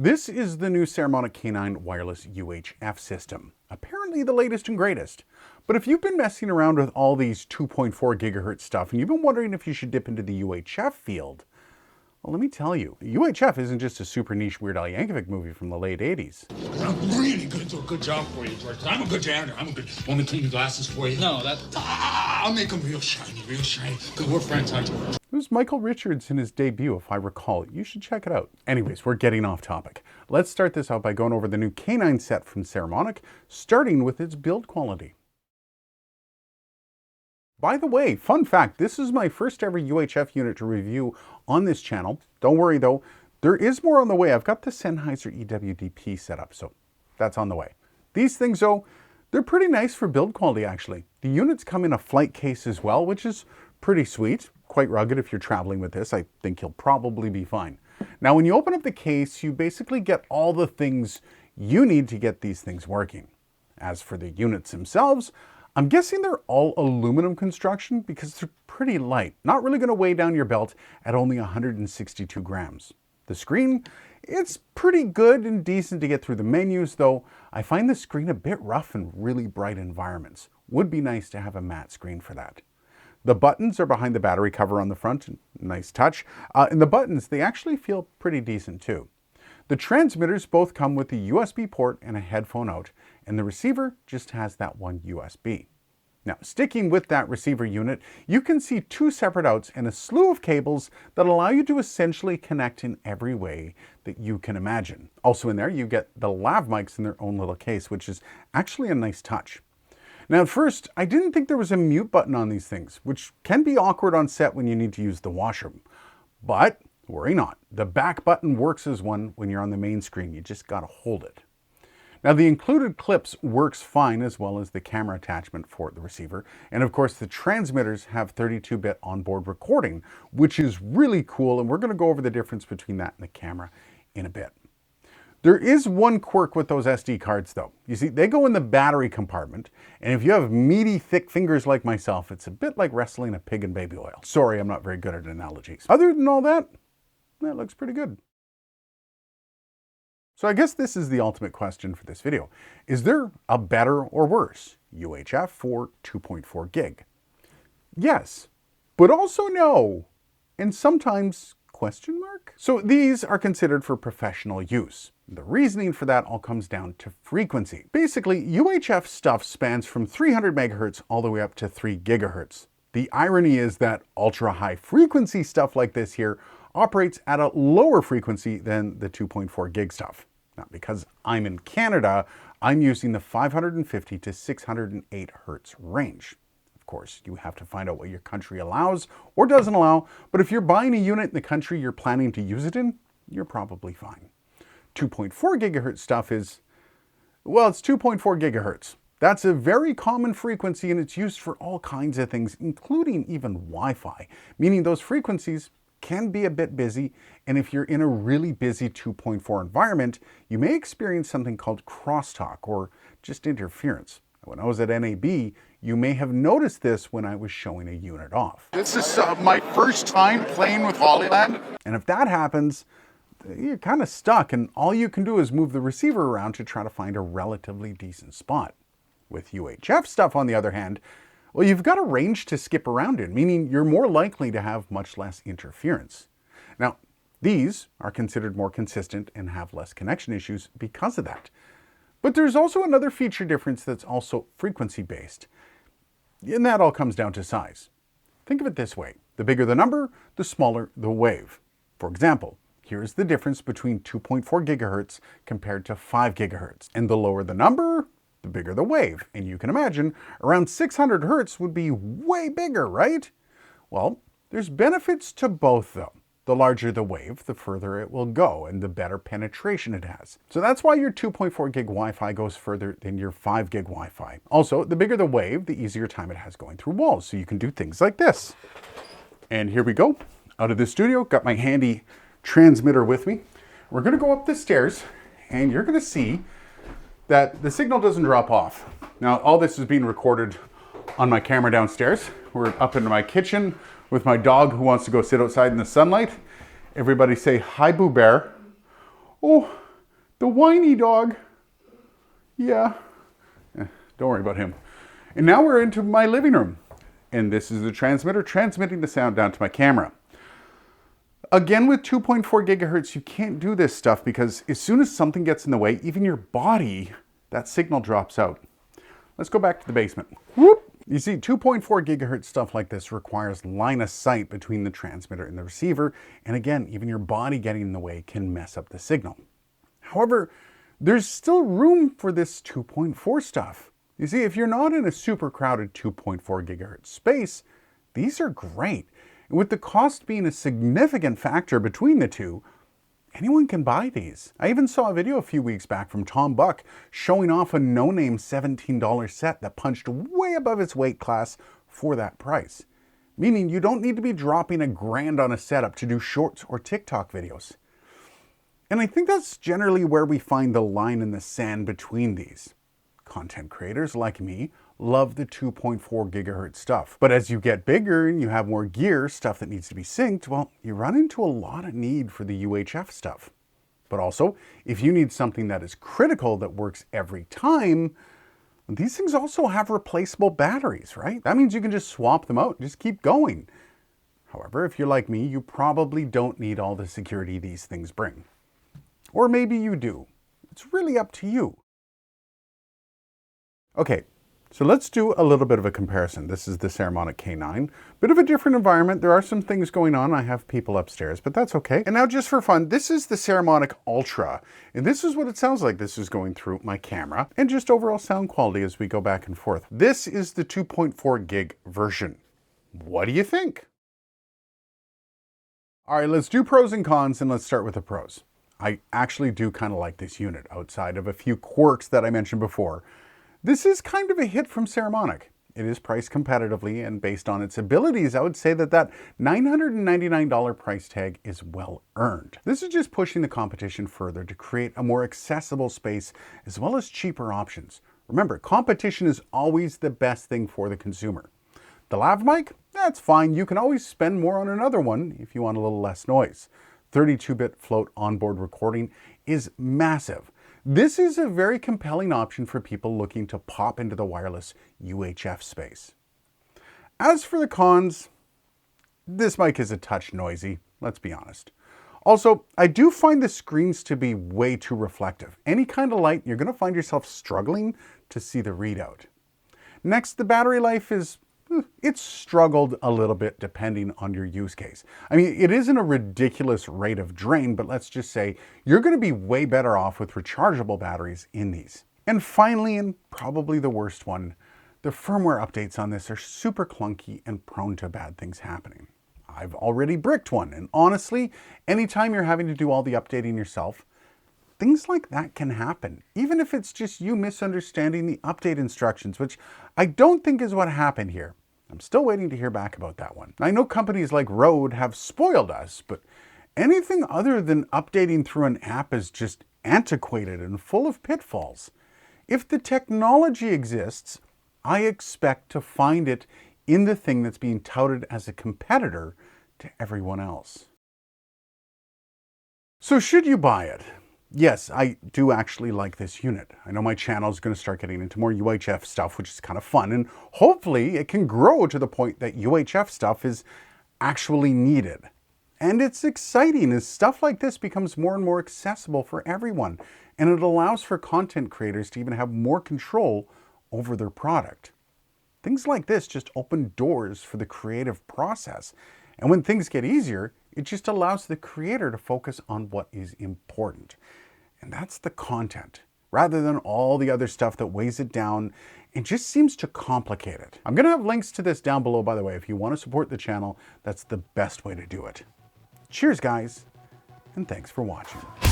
This is the new Saramonic K9 wireless UHF system. Apparently the latest and greatest. But if you've been messing around with all these 2.4 gigahertz stuff and you've been wondering if you should dip into the UHF field, well, let me tell you, UHF isn't just a super niche Weird Al Yankovic movie from the late 80s. I'm really gonna do a good job for you, George. I'm a good janitor. Want me to clean your glasses for you? No, I'll make them real shiny, real shiny. Because we're friends, aren't you? It was Michael Richards in his debut, if I recall. You should check it out. Anyways, we're getting off topic. Let's start this out by going over the new K9 set from Saramonic, starting with its build quality. By the way, fun fact, this is my first ever UHF unit to review on this channel. Don't worry though, there is more on the way. I've got the Sennheiser EWDP set up, so that's on the way. These things though, they're pretty nice for build quality actually. The units come in a flight case as well, which is pretty sweet. Quite rugged if you're traveling with this. I think you'll probably be fine. Now when you open up the case, you basically get all the things you need to get these things working. As for the units themselves, I'm guessing they're all aluminum construction because they're pretty light, not really going to weigh down your belt at only 162 grams. The screen, it's pretty good and decent to get through the menus, though I find the screen a bit rough in really bright environments. Would be nice to have a matte screen for that. The buttons are behind the battery cover on the front, nice touch. And the buttons, they actually feel pretty decent too. The transmitters both come with a USB port and a headphone out, and the receiver just has that one USB. Now, sticking with that receiver unit, you can see two separate outs and a slew of cables that allow you to essentially connect in every way that you can imagine. Also in there, you get the lav mics in their own little case, which is actually a nice touch. Now, at first, I didn't think there was a mute button on these things, which can be awkward on set when you need to use the washroom. But worry not, the back button works as one when you're on the main screen. You just gotta hold it. Now, the included clips works fine, as well as the camera attachment for the receiver. And of course, the transmitters have 32-bit onboard recording, which is really cool. And we're gonna go over the difference between that and the camera in a bit. There is one quirk with those SD cards though. You see, they go in the battery compartment, and if you have meaty, thick fingers like myself, it's a bit like wrestling a pig in baby oil. Sorry, I'm not very good at analogies. Other than all that, that looks pretty good. So I guess this is the ultimate question for this video. Is there a better or worse UHF or 2.4 gig? Yes, but also no, and sometimes question mark? So these are considered for professional use. The reasoning for that all comes down to frequency. Basically, UHF stuff spans from 300 megahertz all the way up to 3 gigahertz. The irony is that ultra high frequency stuff like this here operates at a lower frequency than the 2.4 gig stuff. Now, because I'm in Canada, I'm using the 550 to 608 hertz range. Of course, you have to find out what your country allows or doesn't allow, but if you're buying a unit in the country you're planning to use it in, you're probably fine. 2.4 gigahertz stuff is, well, it's 2.4 gigahertz. That's a very common frequency and it's used for all kinds of things, including even Wi-Fi, meaning those frequencies can be a bit busy, and if you're in a really busy 2.4 environment, you may experience something called crosstalk or just interference. When I was at NAB, you may have noticed this when I was showing a unit off. This is my first time playing with Hollyland. And if that happens, you're kind of stuck, and all you can do is move the receiver around to try to find a relatively decent spot. With UHF stuff, on the other hand, well, you've got a range to skip around in, meaning you're more likely to have much less interference. Now, these are considered more consistent and have less connection issues because of that. But there's also another feature difference that's also frequency-based, and that all comes down to size. Think of it this way. The bigger the number, the smaller the wave. For example, here's the difference between 2.4 gigahertz compared to 5 gigahertz. And the lower the number, the bigger the wave. And you can imagine, around 600 hertz would be way bigger, right? Well, there's benefits to both though. The larger the wave, the further it will go and the better penetration it has. So that's why your 2.4 gig Wi-Fi goes further than your 5 gig Wi-Fi. Also, the bigger the wave, the easier time it has going through walls. So you can do things like this. And here we go, out of the studio, got my handy transmitter with me. We're gonna go up the stairs and you're gonna see that the signal doesn't drop off. Now, all this is being recorded on my camera downstairs. We're up into my kitchen with my dog who wants to go sit outside in the sunlight. Everybody say, hi, Boo Bear. Oh, The whiny dog. Yeah. Don't worry about him. And now we're into my living room. And this is the transmitter transmitting the sound down to my camera. Again, with 2.4 gigahertz, you can't do this stuff because as soon as something gets in the way, even your body, that signal drops out. Let's go back to the basement. Whoop! You see, 2.4 gigahertz stuff like this requires line of sight between the transmitter and the receiver. And again, even your body getting in the way can mess up the signal. However, there's still room for this 2.4 stuff. You see, if you're not in a super crowded 2.4 gigahertz space, these are great. And with the cost being a significant factor between the two, anyone can buy these. I even saw a video a few weeks back from Tom Buck showing off a no-name $17 set that punched way above its weight class for that price. Meaning you don't need to be dropping $1,000 on a setup to do shorts or TikTok videos. And I think that's generally where we find the line in the sand between these. Content creators like me love the 2.4 gigahertz stuff. But as you get bigger and you have more gear, stuff that needs to be synced, well, you run into a lot of need for the UHF stuff. But also, if you need something that is critical that works every time, these things also have replaceable batteries, right? That means you can just swap them out and just keep going. However, if you're like me, you probably don't need all the security these things bring. Or maybe you do. It's really up to you. Okay, so let's do a little bit of a comparison. This is the Saramonic K9. Bit of a different environment. There are some things going on. I have people upstairs, but that's okay. And now just for fun, this is the Saramonic Ultra. And this is what it sounds like. This is going through my camera and just overall sound quality as we go back and forth. This is the 2.4 gig version. What do you think? All right, let's do pros and cons, and let's start with the pros. I actually do kind of like this unit outside of a few quirks that I mentioned before. This is kind of a hit from Saramonic. It is priced competitively, and based on its abilities, I would say that $999 price tag is well earned. This is just pushing the competition further to create a more accessible space as well as cheaper options. Remember, competition is always the best thing for the consumer. The lav mic? That's fine. You can always spend more on another one if you want a little less noise. 32-bit float onboard recording is massive. This is a very compelling option for people looking to pop into the wireless UHF space. As for the cons, this mic is a touch noisy, let's be honest. Also, I do find the screens to be way too reflective. Any kind of light, you're going to find yourself struggling to see the readout. Next, the battery life it's struggled a little bit depending on your use case. I mean, it isn't a ridiculous rate of drain, but let's just say you're going to be way better off with rechargeable batteries in these. And finally, and probably the worst one, the firmware updates on this are super clunky and prone to bad things happening. I've already bricked one, and honestly, anytime you're having to do all the updating yourself, things like that can happen, even if it's just you misunderstanding the update instructions, which I don't think is what happened here. I'm still waiting to hear back about that one. I know companies like Rode have spoiled us, but anything other than updating through an app is just antiquated and full of pitfalls. If the technology exists, I expect to find it in the thing that's being touted as a competitor to everyone else. So should you buy it? Yes, I do actually like this unit. I know my channel is going to start getting into more UHF stuff, which is kind of fun, and hopefully it can grow to the point that UHF stuff is actually needed. And it's exciting as stuff like this becomes more and more accessible for everyone, and it allows for content creators to even have more control over their product. Things like this just open doors for the creative process, and when things get easier, it just allows the creator to focus on what is important. And that's the content, rather than all the other stuff that weighs it down and just seems to complicate it. I'm gonna have links to this down below, by the way. If you want to support the channel, that's the best way to do it. Cheers, guys, and thanks for watching.